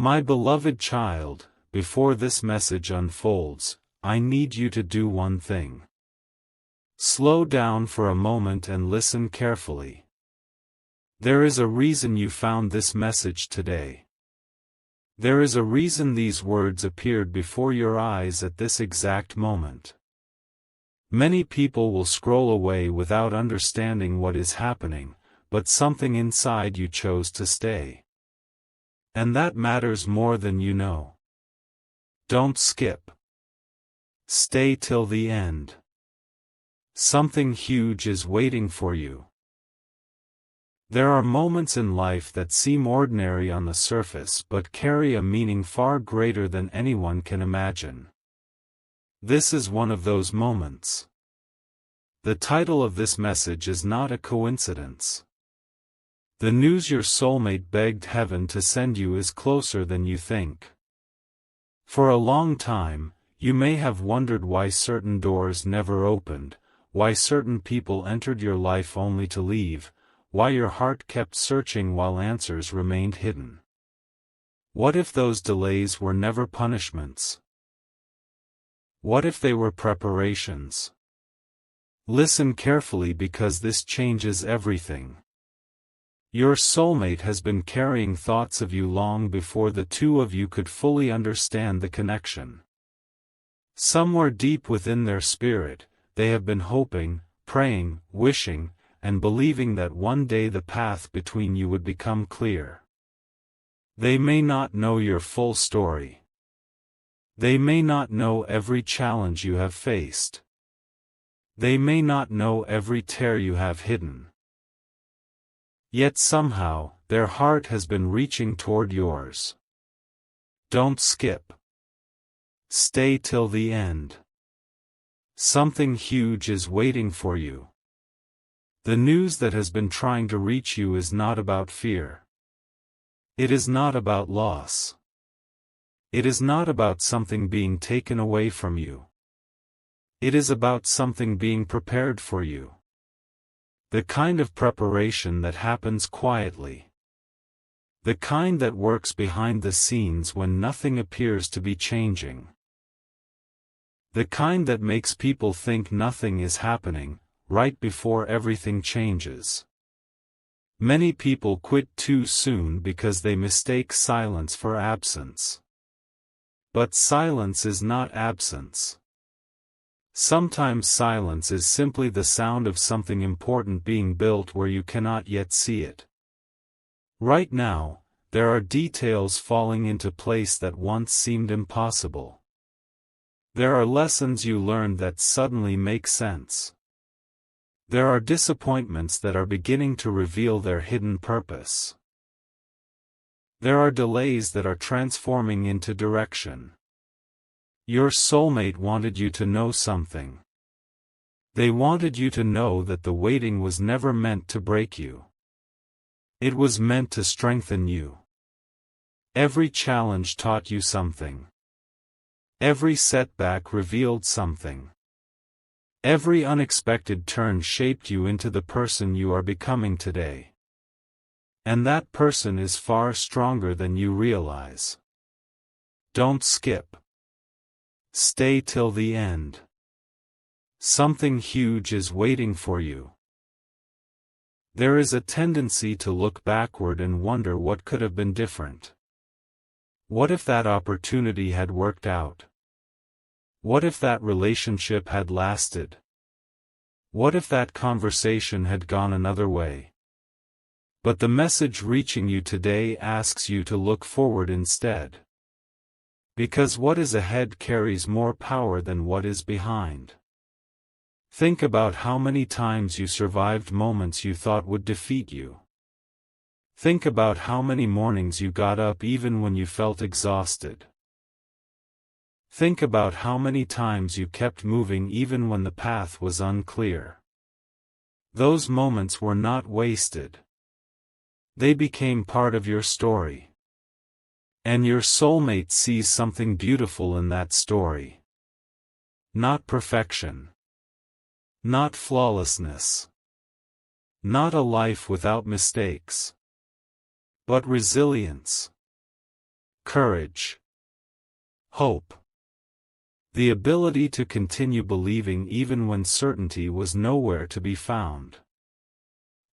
My beloved child, before this message unfolds, I need you to do one thing. Slow down for a moment and listen carefully. There is a reason you found this message today. There is a reason these words appeared before your eyes at this exact moment. Many people will scroll away without understanding what is happening, but something inside you chose to stay. And that matters more than you know. Don't skip. Stay till the end. Something huge is waiting for you. There are moments in life that seem ordinary on the surface but carry a meaning far greater than anyone can imagine. This is one of those moments. The title of this message is not a coincidence. The news your soulmate begged heaven to send you is closer than you think. For a long time, you may have wondered why certain doors never opened, why certain people entered your life only to leave, why your heart kept searching while answers remained hidden. What if those delays were never punishments? What if they were preparations? Listen carefully because this changes everything. Your soulmate has been carrying thoughts of you long before the two of you could fully understand the connection. Somewhere deep within their spirit, they have been hoping, praying, wishing, and believing that one day the path between you would become clear. They may not know your full story. They may not know every challenge you have faced. They may not know every tear you have hidden. Yet somehow, their heart has been reaching toward yours. Don't skip. Stay till the end. Something huge is waiting for you. The news that has been trying to reach you is not about fear. It is not about loss. It is not about something being taken away from you. It is about something being prepared for you. The kind of preparation that happens quietly. The kind that works behind the scenes when nothing appears to be changing. The kind that makes people think nothing is happening, right before everything changes. Many people quit too soon because they mistake silence for absence. But silence is not absence. Sometimes silence is simply the sound of something important being built where you cannot yet see it. Right now, there are details falling into place that once seemed impossible. There are lessons you learned that suddenly make sense. There are disappointments that are beginning to reveal their hidden purpose. There are delays that are transforming into direction. Your soulmate wanted you to know something. They wanted you to know that the waiting was never meant to break you. It was meant to strengthen you. Every challenge taught you something. Every setback revealed something. Every unexpected turn shaped you into the person you are becoming today. And that person is far stronger than you realize. Don't skip. Stay till the end. Something huge is waiting for you. There is a tendency to look backward and wonder what could have been different. What if that opportunity had worked out? What if that relationship had lasted? What if that conversation had gone another way? But the message reaching you today asks you to look forward instead. Because what is ahead carries more power than what is behind. Think about how many times you survived moments you thought would defeat you. Think about how many mornings you got up even when you felt exhausted. Think about how many times you kept moving even when the path was unclear. Those moments were not wasted. They became part of your story. And your soulmate sees something beautiful in that story. Not perfection. Not flawlessness. Not a life without mistakes. But resilience. courage, hope. The ability to continue believing even when certainty was nowhere to be found.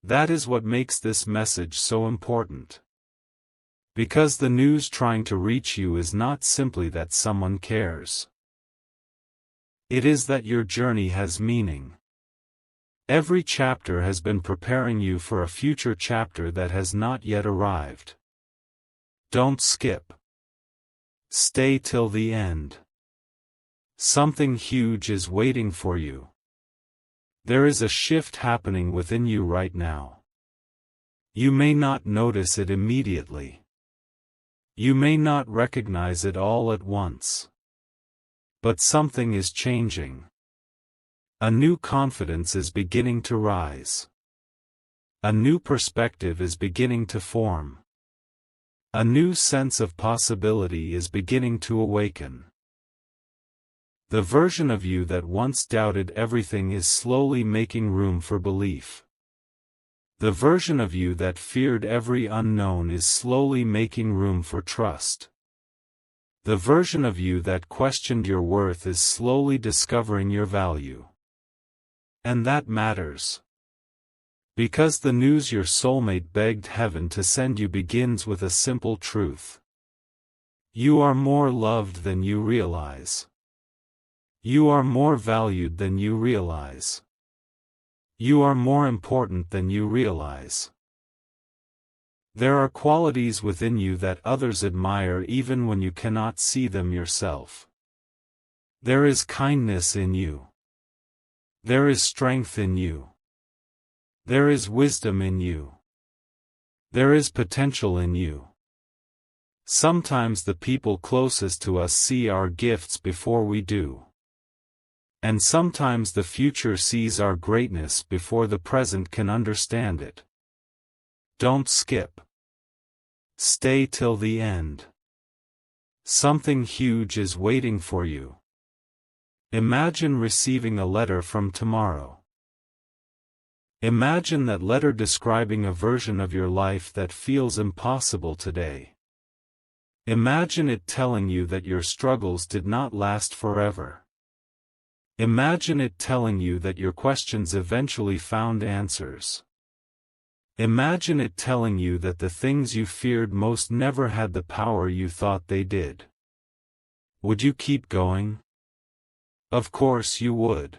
That is what makes this message so important. Because the news trying to reach you is not simply that someone cares. It is that your journey has meaning. Every chapter has been preparing you for a future chapter that has not yet arrived. Don't skip. Stay till the end. Something huge is waiting for you. There is a shift happening within you right now. You may not notice it immediately. You may not recognize it all at once. But something is changing. A new confidence is beginning to rise. A new perspective is beginning to form. A new sense of possibility is beginning to awaken. The version of you that once doubted everything is slowly making room for belief. The version of you that feared every unknown is slowly making room for trust. The version of you that questioned your worth is slowly discovering your value. And that matters. Because the news your soulmate begged heaven to send you begins with a simple truth. You are more loved than you realize. You are more valued than you realize. You are more important than you realize. There are qualities within you that others admire even when you cannot see them yourself. There is kindness in you. There is strength in you. There is wisdom in you. There is potential in you. Sometimes the people closest to us see our gifts before we do. And sometimes the future sees our greatness before the present can understand it. Don't skip. Stay till the end. Something huge is waiting for you. Imagine receiving a letter from tomorrow. Imagine that letter describing a version of your life that feels impossible today. Imagine it telling you that your struggles did not last forever. Imagine it telling you that your questions eventually found answers. Imagine it telling you that the things you feared most never had the power you thought they did. Would you keep going? Of course you would.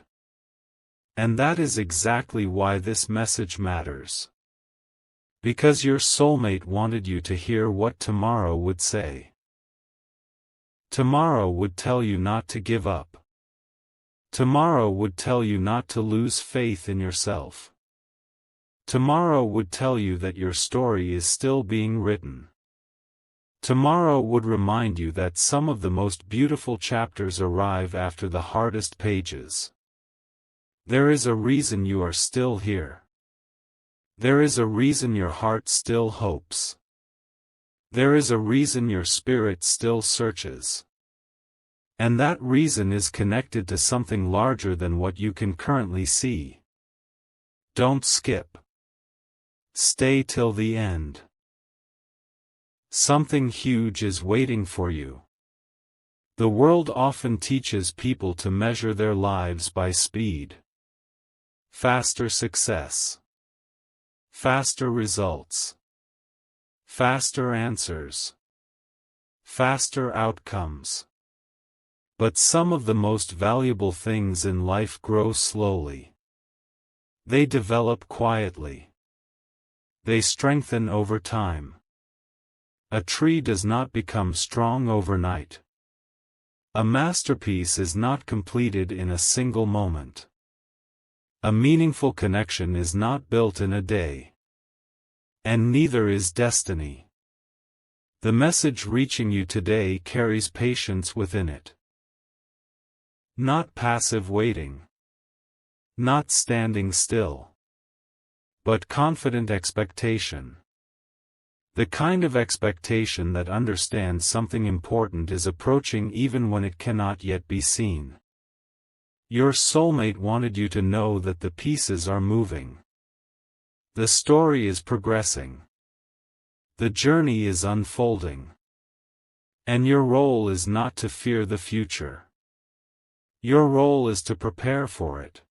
And that is exactly why this message matters. Because your soulmate wanted you to hear what tomorrow would say. Tomorrow would tell you not to give up. Tomorrow would tell you not to lose faith in yourself. Tomorrow would tell you that your story is still being written. Tomorrow would remind you that some of the most beautiful chapters arrive after the hardest pages. There is a reason you are still here. There is a reason your heart still hopes. There is a reason your spirit still searches. And that reason is connected to something larger than what you can currently see. Don't skip. Stay till the end. Something huge is waiting for you. The world often teaches people to measure their lives by speed. Faster success. Faster results. Faster answers. Faster outcomes. But some of the most valuable things in life grow slowly. They develop quietly. They strengthen over time. A tree does not become strong overnight. A masterpiece is not completed in a single moment. A meaningful connection is not built in a day. And neither is destiny. The message reaching you today carries patience within it. Not passive waiting. Not standing still. But confident expectation. The kind of expectation that understands something important is approaching even when it cannot yet be seen. Your soulmate wanted you to know that the pieces are moving. The story is progressing. The journey is unfolding. And your role is not to fear the future. Your role is to prepare for it.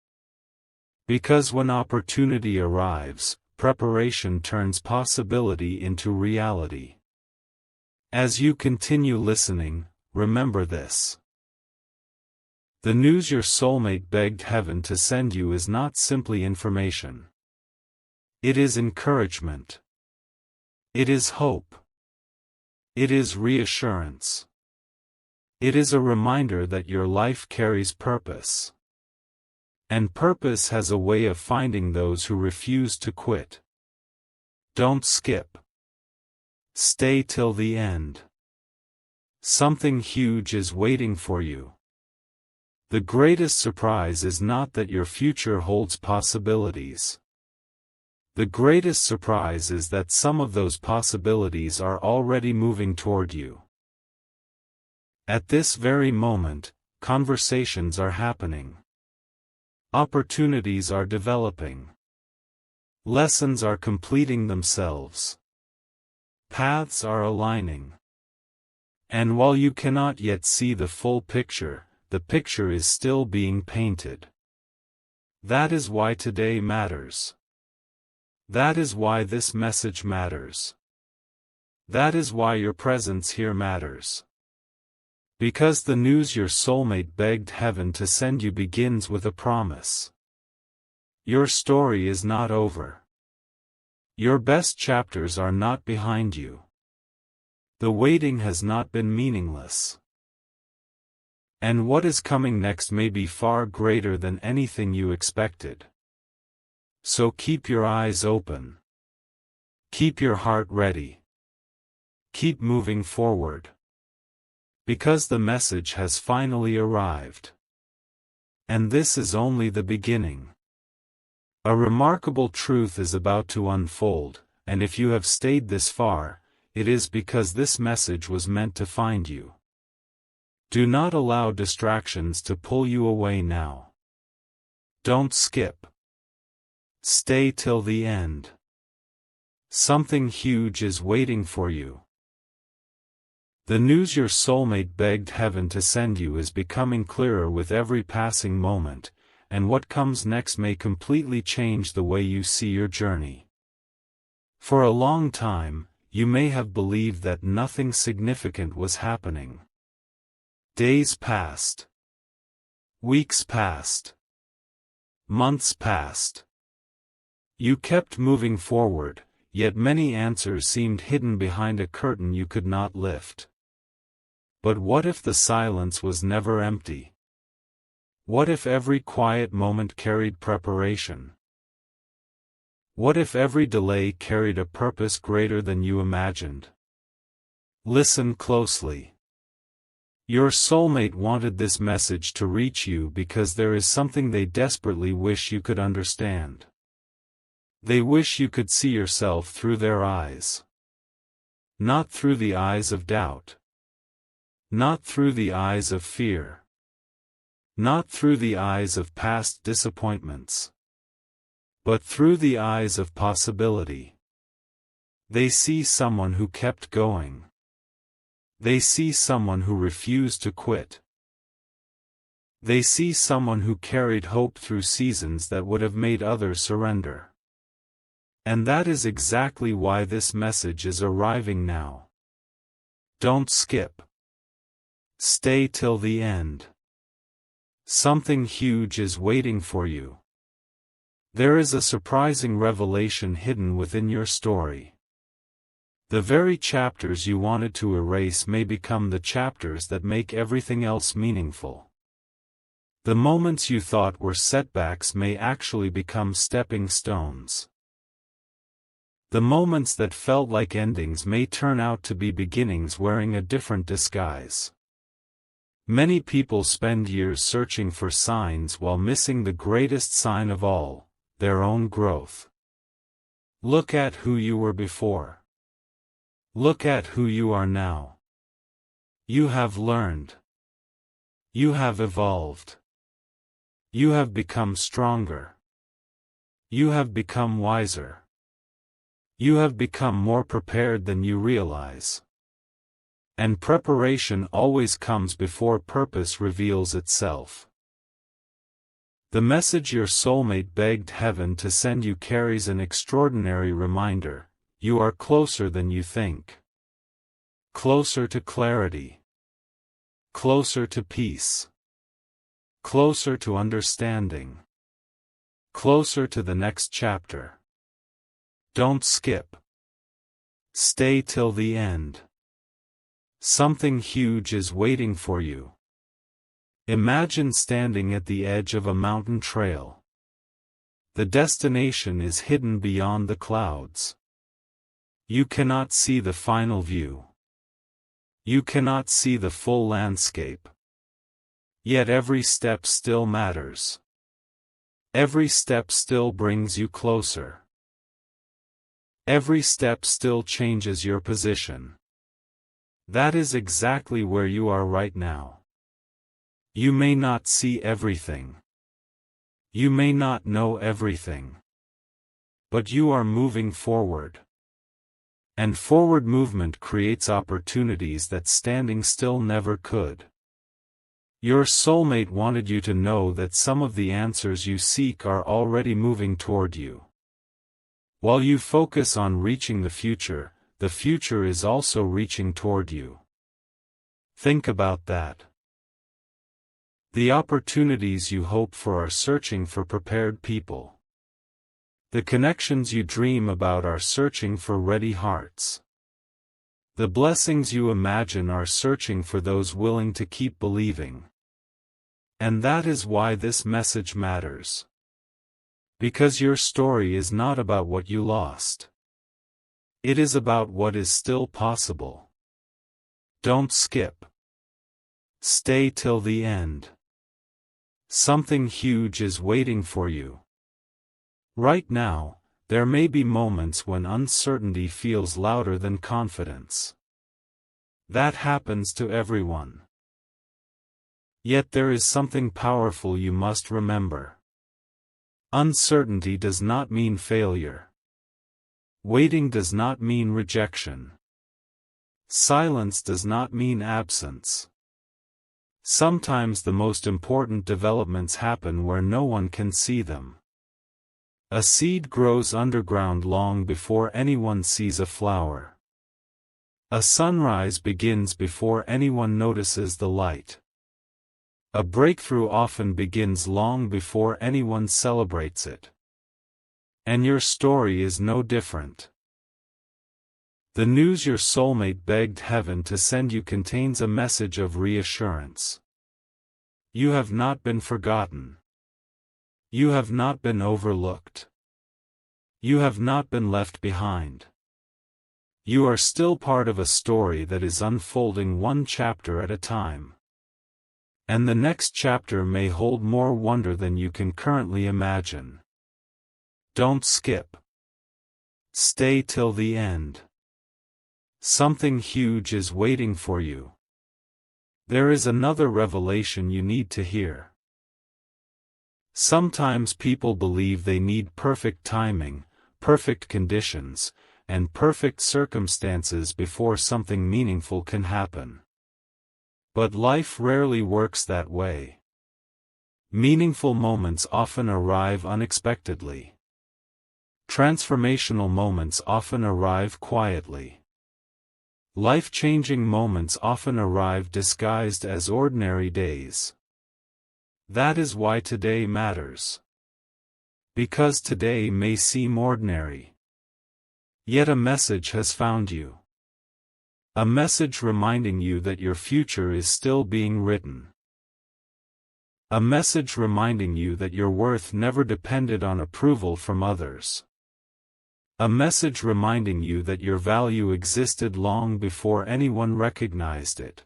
Because when opportunity arrives, preparation turns possibility into reality. As you continue listening, remember this. The news your soulmate begged heaven to send you is not simply information. It is encouragement. It is hope. It is reassurance. It is a reminder that your life carries purpose. And purpose has a way of finding those who refuse to quit. Don't skip. Stay till the end. Something huge is waiting for you. The greatest surprise is not that your future holds possibilities. The greatest surprise is that some of those possibilities are already moving toward you. At this very moment, conversations are happening. Opportunities are developing. Lessons are completing themselves. Paths are aligning. And while you cannot yet see the full picture, the picture is still being painted. That is why today matters. That is why this message matters. That is why your presence here matters. Because the news your soulmate begged heaven to send you begins with a promise. Your story is not over. Your best chapters are not behind you. The waiting has not been meaningless. And what is coming next may be far greater than anything you expected. So keep your eyes open. Keep your heart ready. Keep moving forward. Because the message has finally arrived. And this is only the beginning. A remarkable truth is about to unfold, and if you have stayed this far, it is because this message was meant to find you. Do not allow distractions to pull you away now. Don't skip. Stay till the end. Something huge is waiting for you. The news your soulmate begged heaven to send you is becoming clearer with every passing moment, and what comes next may completely change the way you see your journey. For a long time, you may have believed that nothing significant was happening. Days passed. Weeks passed. Months passed. You kept moving forward, yet many answers seemed hidden behind a curtain you could not lift. But what if the silence was never empty? What if every quiet moment carried preparation? What if every delay carried a purpose greater than you imagined? Listen closely. Your soulmate wanted this message to reach you because there is something they desperately wish you could understand. They wish you could see yourself through their eyes. Not through the eyes of doubt. Not through the eyes of fear. Not through the eyes of past disappointments. But through the eyes of possibility. They see someone who kept going. They see someone who refused to quit. They see someone who carried hope through seasons that would have made others surrender. And that is exactly why this message is arriving now. Don't skip. Stay till the end. Something huge is waiting for you. There is a surprising revelation hidden within your story. The very chapters you wanted to erase may become the chapters that make everything else meaningful. The moments you thought were setbacks may actually become stepping stones. The moments that felt like endings may turn out to be beginnings wearing a different disguise. Many people spend years searching for signs while missing the greatest sign of all, their own growth. Look at who you were before. Look at who you are now. You have learned. You have evolved. You have become stronger. You have become wiser. You have become more prepared than you realize. And preparation always comes before purpose reveals itself. The message your soulmate begged heaven to send you carries an extraordinary reminder: you are closer than you think. Closer to clarity. Closer to peace. Closer to understanding. Closer to the next chapter. Don't skip. Stay till the end. Something huge is waiting for you. Imagine standing at the edge of a mountain trail. The destination is hidden beyond the clouds. You cannot see the final view. You cannot see the full landscape. Yet every step still matters. Every step still brings you closer. Every step still changes your position. That is exactly where you are right now. You may not see everything. You may not know everything. But you are moving forward. And forward movement creates opportunities that standing still never could. Your soulmate wanted you to know that some of the answers you seek are already moving toward you. While you focus on reaching the future is also reaching toward you. Think about that. The opportunities you hope for are searching for prepared people. The connections you dream about are searching for ready hearts. The blessings you imagine are searching for those willing to keep believing. And that is why this message matters. Because your story is not about what you lost. It is about what is still possible. Don't skip. Stay till the end. Something huge is waiting for you. Right now, there may be moments when uncertainty feels louder than confidence. That happens to everyone. Yet there is something powerful you must remember. Uncertainty does not mean failure. Waiting does not mean rejection. Silence does not mean absence. Sometimes the most important developments happen where no one can see them. A seed grows underground long before anyone sees a flower. A sunrise begins before anyone notices the light. A breakthrough often begins long before anyone celebrates it. And your story is no different. The news your soulmate begged heaven to send you contains a message of reassurance. You have not been forgotten. You have not been overlooked. You have not been left behind. You are still part of a story that is unfolding one chapter at a time. And the next chapter may hold more wonder than you can currently imagine. Don't skip. Stay till the end. Something huge is waiting for you. There is another revelation you need to hear. Sometimes people believe they need perfect timing, perfect conditions, and perfect circumstances before something meaningful can happen. But life rarely works that way. Meaningful moments often arrive unexpectedly. Transformational moments often arrive quietly. Life-changing moments often arrive disguised as ordinary days. That is why today matters. Because today may seem ordinary. Yet a message has found you. A message reminding you that your future is still being written. A message reminding you that your worth never depended on approval from others. A message reminding you that your value existed long before anyone recognized it.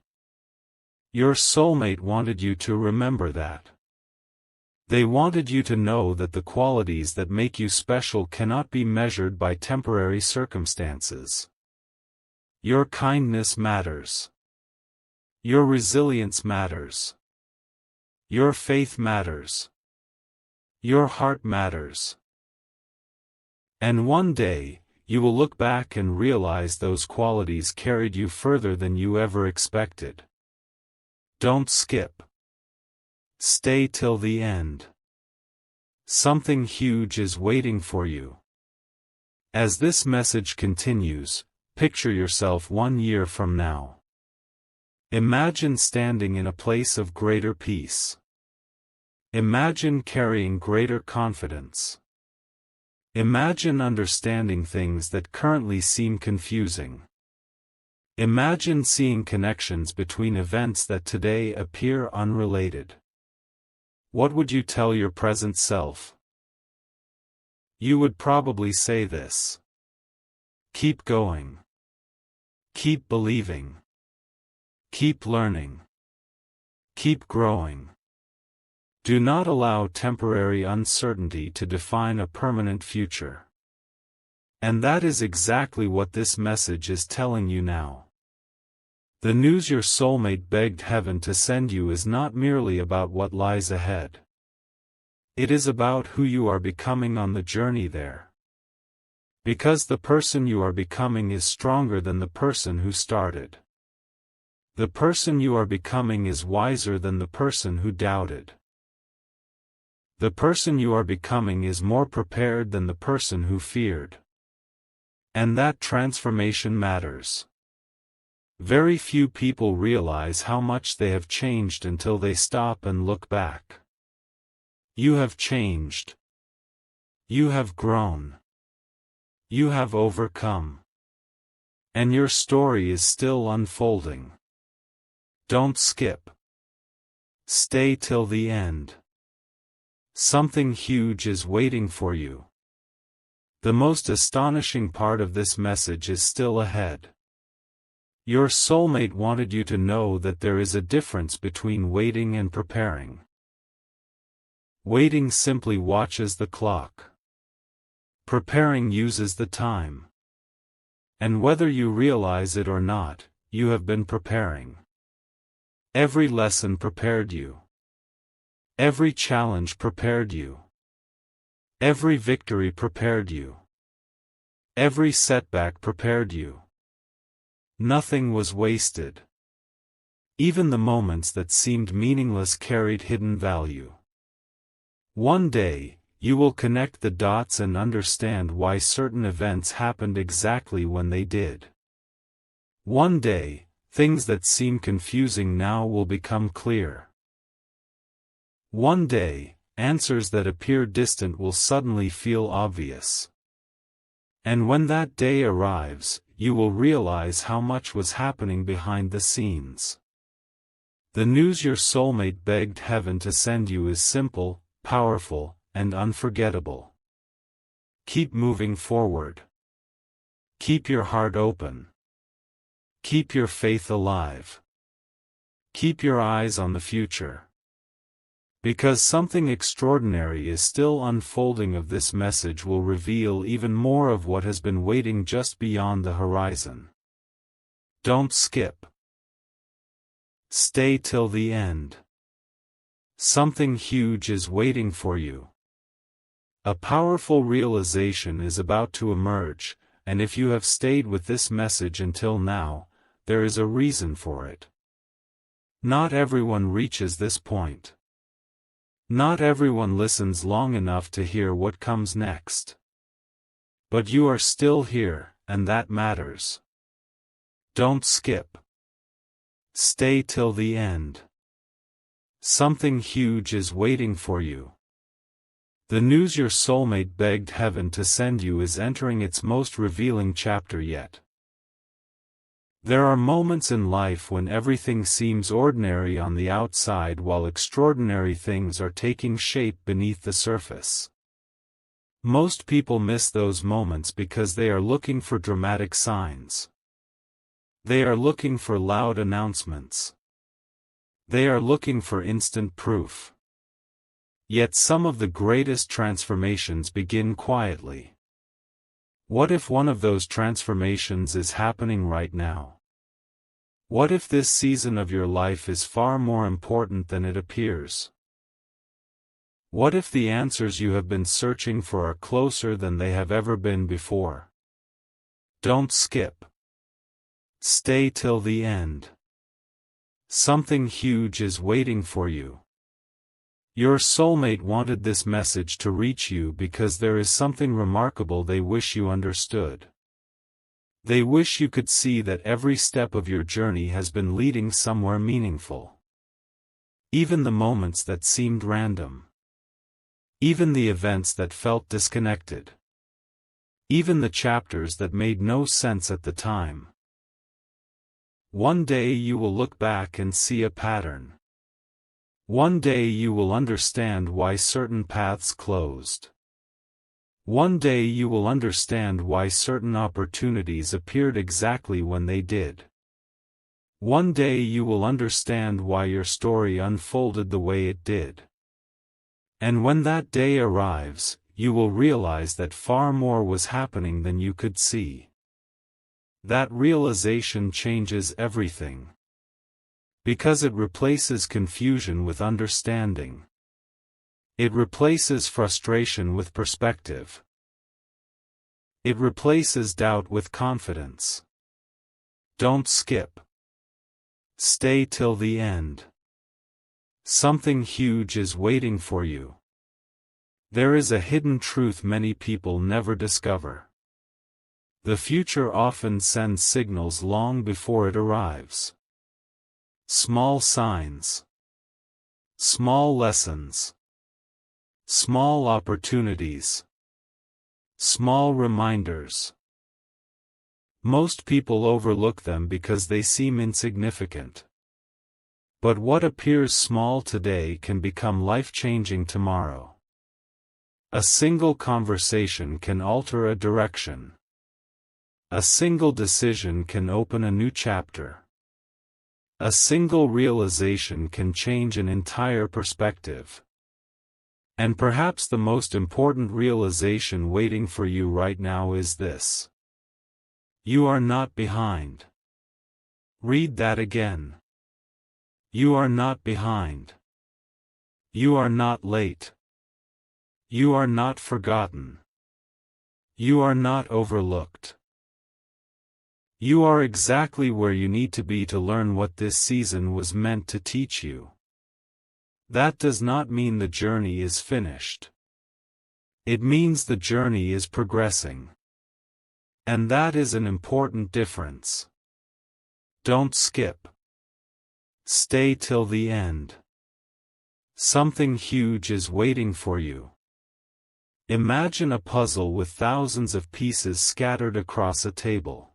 Your soulmate wanted you to remember that. They wanted you to know that the qualities that make you special cannot be measured by temporary circumstances. Your kindness matters. Your resilience matters. Your faith matters. Your heart matters. And one day, you will look back and realize those qualities carried you further than you ever expected. Don't skip. Stay till the end. Something huge is waiting for you. As this message continues, picture yourself 1 year from now. Imagine standing in a place of greater peace. Imagine carrying greater confidence. Imagine understanding things that currently seem confusing. Imagine seeing connections between events that today appear unrelated. What would you tell your present self? You would probably say this: keep going. Keep believing. Keep learning. Keep growing. Do not allow temporary uncertainty to define a permanent future. And that is exactly what this message is telling you now. The news your soulmate begged heaven to send you is not merely about what lies ahead. It is about who you are becoming on the journey there. Because the person you are becoming is stronger than the person who started. The person you are becoming is wiser than the person who doubted. The person you are becoming is more prepared than the person who feared. And that transformation matters. Very few people realize how much they have changed until they stop and look back. You have changed. You have grown. You have overcome. And your story is still unfolding. Don't skip. Stay till the end. Something huge is waiting for you. The most astonishing part of this message is still ahead. Your soulmate wanted you to know that there is a difference between waiting and preparing. Waiting simply watches the clock. Preparing uses the time. And whether you realize it or not, you have been preparing. Every lesson prepared you. Every challenge prepared you. Every victory prepared you. Every setback prepared you. Nothing was wasted. Even the moments that seemed meaningless carried hidden value. One day, you will connect the dots and understand why certain events happened exactly when they did. One day, things that seem confusing now will become clear. One day, answers that appear distant will suddenly feel obvious. And when that day arrives, you will realize how much was happening behind the scenes. The news your soulmate begged heaven to send you is simple, powerful, and unforgettable. Keep moving forward. Keep your heart open. Keep your faith alive. Keep your eyes on the future. Because something extraordinary is still unfolding. Of this message will reveal even more of what has been waiting just beyond the horizon. Don't skip. Stay till the end. Something huge is waiting for you. A powerful realization is about to emerge, and if you have stayed with this message until now, there is a reason for it. Not everyone reaches this point. Not everyone listens long enough to hear what comes next. But you are still here, and that matters. Don't skip. Stay till the end. Something huge is waiting for you. The news your soulmate begged heaven to send you is entering its most revealing chapter yet. There are moments in life when everything seems ordinary on the outside while extraordinary things are taking shape beneath the surface. Most people miss those moments because they are looking for dramatic signs. They are looking for loud announcements. They are looking for instant proof. Yet some of the greatest transformations begin quietly. What if one of those transformations is happening right now? What if this season of your life is far more important than it appears? What if the answers you have been searching for are closer than they have ever been before? Don't skip. Stay till the end. Something huge is waiting for you. Your soulmate wanted this message to reach you because there is something remarkable they wish you understood. They wish you could see that every step of your journey has been leading somewhere meaningful. Even the moments that seemed random. Even the events that felt disconnected. Even the chapters that made no sense at the time. One day you will look back and see a pattern. One day you will understand why certain paths closed. One day you will understand why certain opportunities appeared exactly when they did. One day you will understand why your story unfolded the way it did. And when that day arrives, you will realize that far more was happening than you could see. That realization changes everything. Because it replaces confusion with understanding. It replaces frustration with perspective. It replaces doubt with confidence. Don't skip. Stay till the end. Something huge is waiting for you. There is a hidden truth many people never discover. The future often sends signals long before it arrives. Small signs. Small lessons. Small opportunities. Small reminders. Most people overlook them because they seem insignificant. But what appears small today can become life-changing tomorrow. A single conversation can alter a direction. A single decision can open a new chapter. A single realization can change an entire perspective. And perhaps the most important realization waiting for you right now is this. You are not behind. Read that again. You are not behind. You are not late. You are not forgotten. You are not overlooked. You are exactly where you need to be to learn what this season was meant to teach you. That does not mean the journey is finished. It means the journey is progressing. And that is an important difference. Don't skip. Stay till the end. Something huge is waiting for you. Imagine a puzzle with thousands of pieces scattered across a table.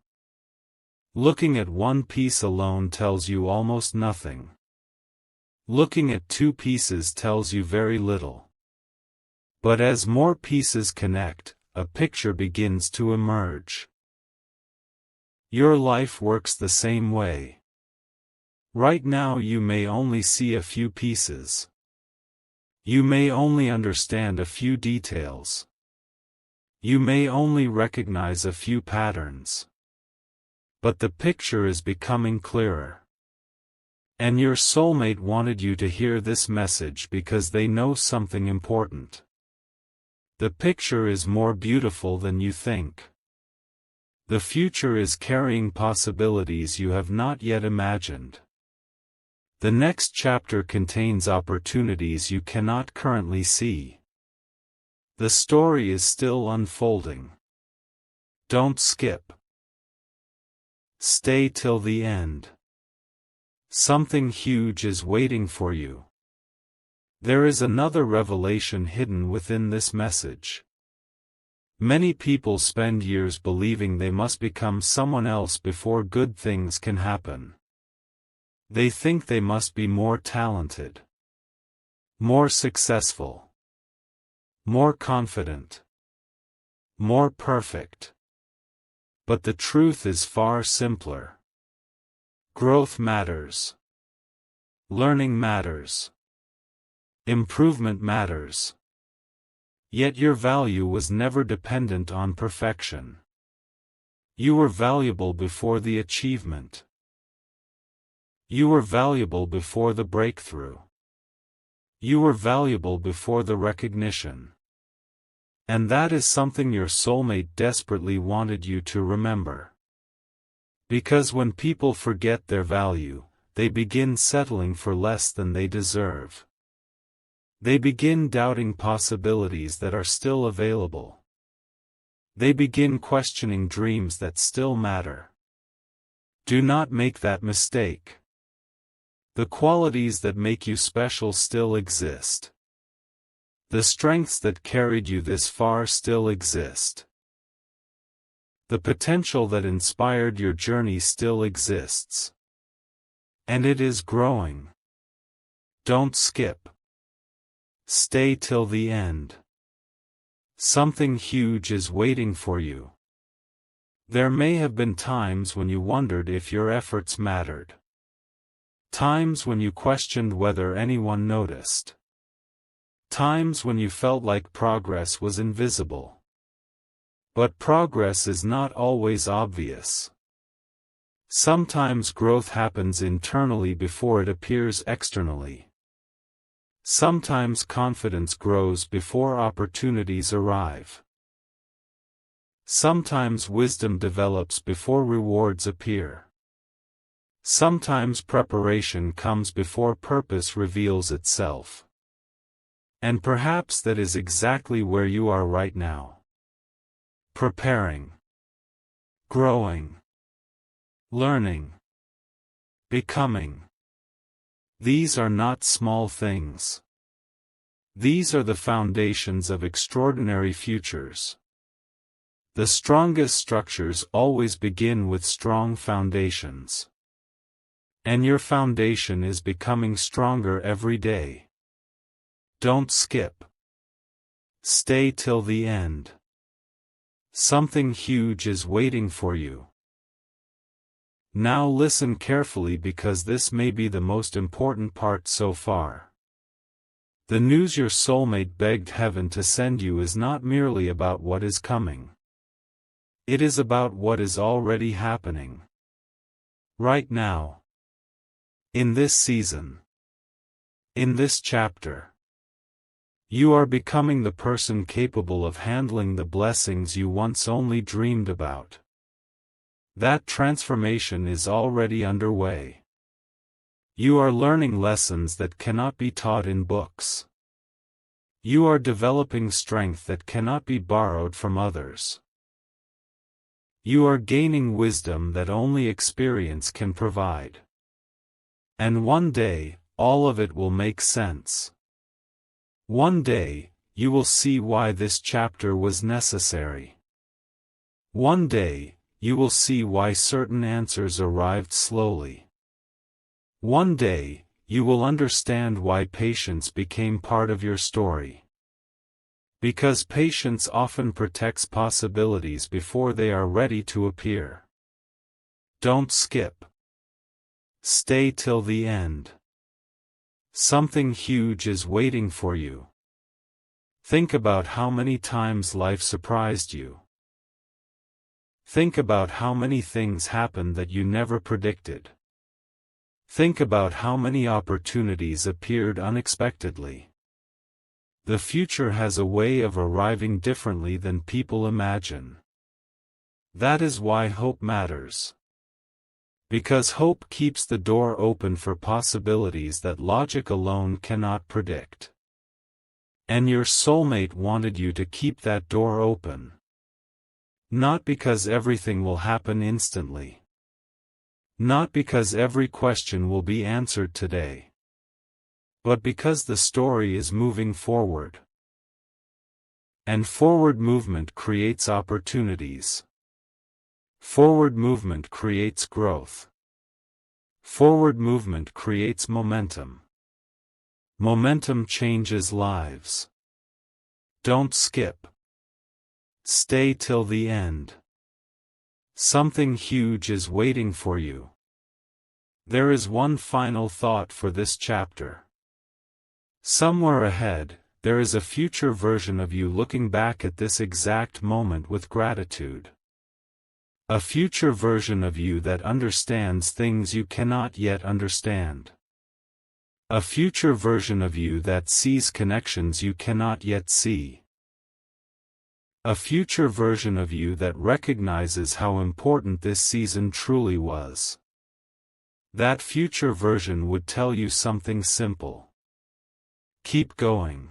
Looking at one piece alone tells you almost nothing. Looking at two pieces tells you very little. But as more pieces connect, a picture begins to emerge. Your life works the same way. Right now you may only see a few pieces. You may only understand a few details. You may only recognize a few patterns. But the picture is becoming clearer. And your soulmate wanted you to hear this message because they know something important. The picture is more beautiful than you think. The future is carrying possibilities you have not yet imagined. The next chapter contains opportunities you cannot currently see. The story is still unfolding. Don't skip. Stay till the end. Something huge is waiting for you. There is another revelation hidden within this message. Many people spend years believing they must become someone else before good things can happen. They think they must be more talented, more successful, more confident, more perfect. But the truth is far simpler. Growth matters. Learning matters. Improvement matters. Yet your value was never dependent on perfection. You were valuable before the achievement. You were valuable before the breakthrough. You were valuable before the recognition. And that is something your soulmate desperately wanted you to remember. Because when people forget their value, they begin settling for less than they deserve. They begin doubting possibilities that are still available. They begin questioning dreams that still matter. Do not make that mistake. The qualities that make you special still exist. The strengths that carried you this far still exist. The potential that inspired your journey still exists. And it is growing. Don't skip. Stay till the end. Something huge is waiting for you. There may have been times when you wondered if your efforts mattered. Times when you questioned whether anyone noticed. Times when you felt like progress was invisible. But progress is not always obvious. Sometimes growth happens internally before it appears externally. Sometimes confidence grows before opportunities arrive. Sometimes wisdom develops before rewards appear. Sometimes preparation comes before purpose reveals itself. And perhaps that is exactly where you are right now. Preparing. Growing. Learning. Becoming. These are not small things. These are the foundations of extraordinary futures. The strongest structures always begin with strong foundations. And your foundation is becoming stronger every day. Don't skip. Stay till the end. Something huge is waiting for you. Now listen carefully because this may be the most important part so far. The news your soulmate begged heaven to send you is not merely about what is coming. It is about what is already happening. Right now. In this season. In this chapter. You are becoming the person capable of handling the blessings you once only dreamed about. That transformation is already underway. You are learning lessons that cannot be taught in books. You are developing strength that cannot be borrowed from others. You are gaining wisdom that only experience can provide. And one day, all of it will make sense. One day, you will see why this chapter was necessary. One day, you will see why certain answers arrived slowly. One day, you will understand why patience became part of your story. Because patience often protects possibilities before they are ready to appear. Don't skip. Stay till the end. Something huge is waiting for you. Think about how many times life surprised you. Think about how many things happened that you never predicted. Think about how many opportunities appeared unexpectedly. The future has a way of arriving differently than people imagine. That is why hope matters. Because hope keeps the door open for possibilities that logic alone cannot predict. And your soulmate wanted you to keep that door open. Not because everything will happen instantly. Not because every question will be answered today. But because the story is moving forward. And forward movement creates opportunities. Forward movement creates growth. Forward movement creates momentum. Momentum changes lives. Don't skip. Stay till the end. Something huge is waiting for you. There is one final thought for this chapter. Somewhere ahead, there is a future version of you looking back at this exact moment with gratitude. A future version of you that understands things you cannot yet understand. A future version of you that sees connections you cannot yet see. A future version of you that recognizes how important this season truly was. That future version would tell you something simple. Keep going.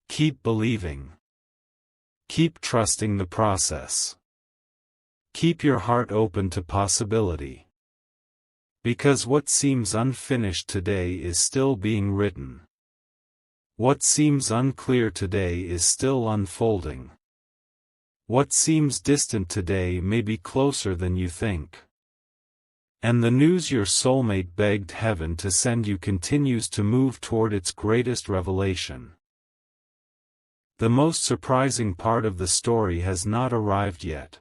Keep believing. Keep trusting the process. Keep your heart open to possibility. Because what seems unfinished today is still being written. What seems unclear today is still unfolding. What seems distant today may be closer than you think. And the news your soulmate begged heaven to send you continues to move toward its greatest revelation. The most surprising part of the story has not arrived yet.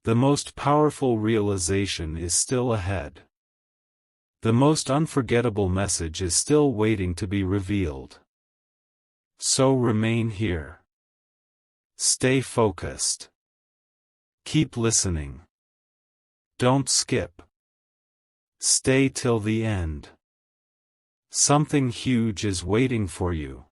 The most powerful realization is still ahead. The most unforgettable message is still waiting to be revealed. So remain here. Stay focused. Keep listening. Don't skip. Stay till the end. Something huge is waiting for you.